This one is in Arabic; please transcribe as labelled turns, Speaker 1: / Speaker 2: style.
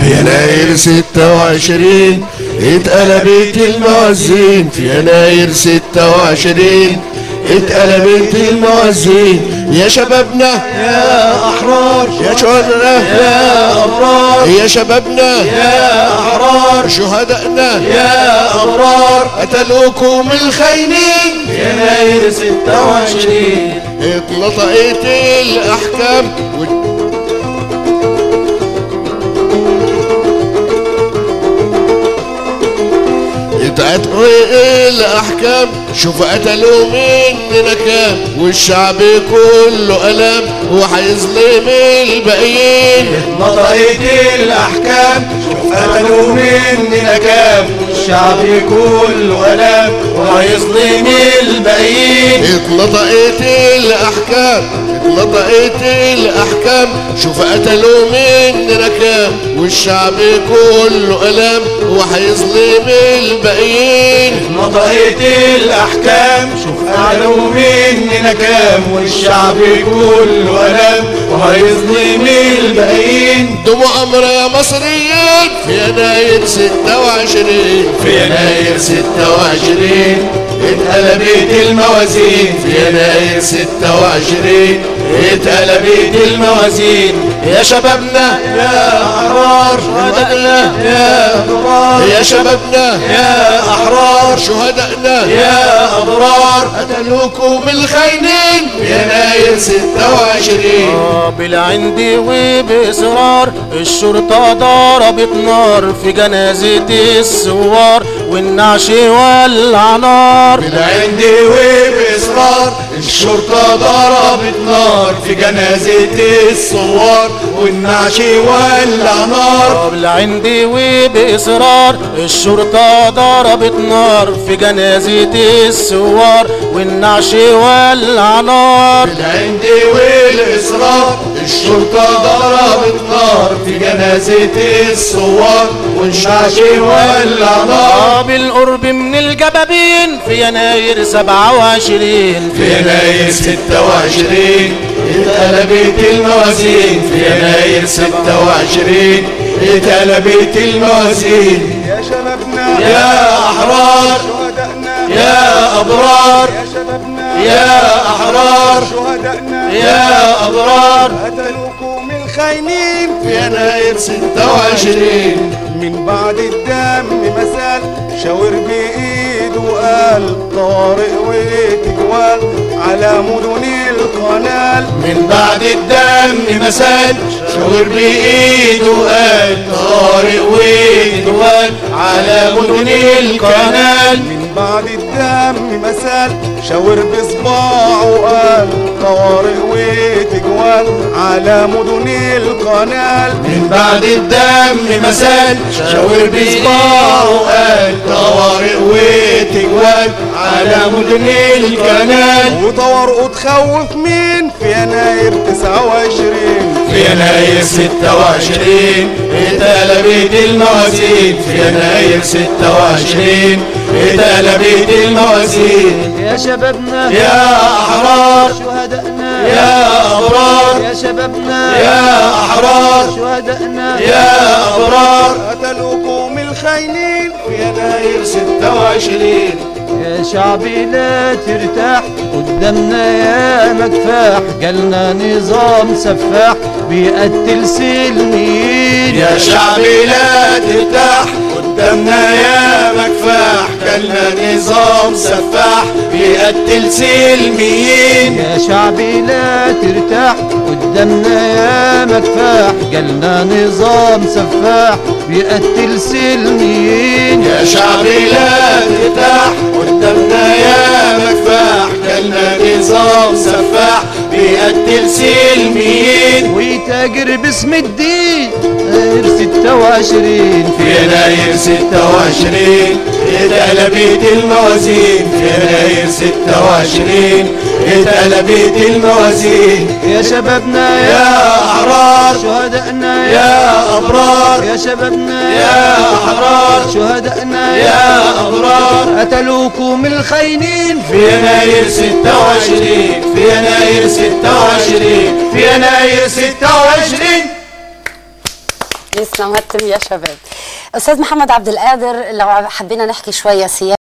Speaker 1: في يناير 26 اتقلبت الموازين، في يناير 26 اتقلبت الموازين. يا شبابنا
Speaker 2: يا أحرار،
Speaker 1: يا شهداءنا
Speaker 2: يا أبرار،
Speaker 1: يا شبابنا
Speaker 2: يا أحرار،
Speaker 1: شهدائنا
Speaker 2: يا أبرار،
Speaker 1: قتلوكم الخاينين.
Speaker 2: يناير 26
Speaker 1: اتنطقت الأحكام اتقطعوا الأحكام. شوف قتلوا مننا كام، والشعب كله ألم وهيظلم الباقيين.
Speaker 2: اتنطقت الأحكام، شوف قتلوا مننا كام، والشعب كله ألم وهيظلم الباقيين.
Speaker 1: اتنطقت الأحكام، اتنطقت الأحكام. شوف قتلوا مننا كام، والشعب كله ألم وهيظلم الباقيين.
Speaker 2: اتنطقت الأحكام، شوف قتلوا مننا كام، والشعب كله ألم وهيظلم الباقيين.
Speaker 1: دموا أمر يا مصريين في يناير 26،
Speaker 2: في يناير 26 اتقلبت الموازين، في يناير 26 اتقلبت الموازين.
Speaker 1: يا شبابنا
Speaker 2: يا أحرار،
Speaker 1: شهدائنا
Speaker 2: يا أبرار،
Speaker 1: يا شبابنا
Speaker 2: يا أحرار،
Speaker 1: شهدائنا
Speaker 2: يا أبرار،
Speaker 1: قتلوكم الخاينين في يناير 26.
Speaker 3: بالعند وبإصرار الشرطة ضربت نار في جنازة الثوار، والنعش ولع نار.
Speaker 2: بالعند وبإصرار الشرطة ضربت نار في جنازة الثوار، والنعش ولع نار.
Speaker 3: بالعند وبإصرار الشرطة ضربت نار في جنازة الثوار، والنعش ولع نار.
Speaker 2: بالعند والإصرار الشرطة ضربت نار في جنازة الثوار، والنعش ولع نار.
Speaker 3: بالقرب من الجبابين في يناير 27،
Speaker 2: في يناير 26 اتقلبت الموازين، في يناير 26 اتقلبت الموازين.
Speaker 4: يا شبابنا
Speaker 2: يا أحرار،
Speaker 4: شهدائنا
Speaker 2: يا أبرار،
Speaker 4: يا شبابنا
Speaker 2: يا أحرار،
Speaker 4: شهدائنا
Speaker 2: يا أبرار،
Speaker 4: قتلوكم الخاينين
Speaker 1: في يناير 26.
Speaker 4: من بعد الدم مسال شاور بإيده وقال طارق وتجوال على مدن القنال.
Speaker 2: من بعد الدم مسال شاور بإيده وقال طارق وتجوال على مدن القنال.
Speaker 4: من بعد الدم مسال شاور بصباعه وقال طارق وتجوال على مدن القنال.
Speaker 2: من بعد الدم مسال شاور بصباعه وقال طوارق وتجوال على مدن القنال.
Speaker 4: وطوارقه تخوف مين في يناير 29.
Speaker 2: في يناير 26 اتقلبت الموازين، في يناير 26 اتقلبت الموازين.
Speaker 5: يا شبابنا
Speaker 2: يا أحرار،
Speaker 5: شهدائنا
Speaker 2: يا أبرار،
Speaker 5: يا شبابنا
Speaker 2: يا أحرار،
Speaker 5: شهدائنا
Speaker 2: يا أبرار،
Speaker 4: قتلوكم الخاينين
Speaker 2: في يناير 26.
Speaker 5: يا شعبي لا ترتاح قدامنا يا مكفاح، جالنا نظام سفاح بيقتل سلميين.
Speaker 2: يا شعبي لا ترتاح قدامنا يا مكفاح، جالنا نظام سفاح بيقتل سلميين.
Speaker 5: يا شعبي لا ترتاح قدامنا يا مكفاح، جالنا نظام سفاح بيقتل سلميين.
Speaker 2: يا شعبي لا ترتاح قدامنا يا مكفاح، جالنا نظام سفاح بيقتل سلميين.
Speaker 5: ويتاجر باسم الدين يناير 26.
Speaker 2: في يناير 26 اتقلبت الموازين، في يناير 26 اتقلبت الموازين.
Speaker 5: يا شبابنا
Speaker 2: يا أحرار،
Speaker 5: شهدائنا
Speaker 2: يا أبرار،
Speaker 5: يا شبابنا
Speaker 2: يا أحرار،
Speaker 5: شهدائنا
Speaker 2: يا أبرار،
Speaker 5: قتلوكم الخاينين
Speaker 2: في يناير 26، في يناير 26، في يناير 26.
Speaker 6: يسلم هالتم يا شباب. استاذ محمد عبد القادر، لو حبينا نحكي شويه سياسه